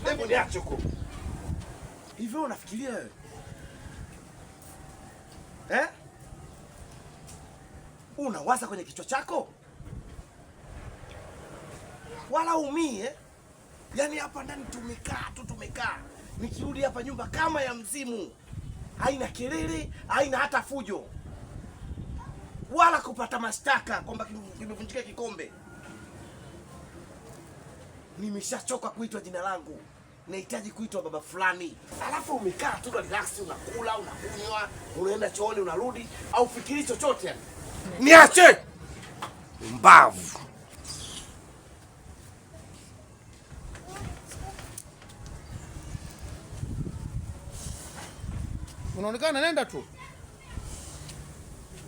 Hebu niache huko. Hivyo unafikiria wewe? Unawaza kwenye kichwa chako? Wala umie. Yaani hapa ndani tumekaa. Nikirudi hapa nyumba kama ya mzimu. Haina kelele, haina hata fujo. Wala kupata mashtaka kwamba kimevunjika kikombe. Nimeshachoka kuitwa jina langu. Nahitaji kuitwa baba fulani. Alafu umekaa tu na relax, unakula, unakunywa, unaenda chooni, unarudi, au fikiri chochote yani. Niache! Mbavu. Unaonekana nenda tu.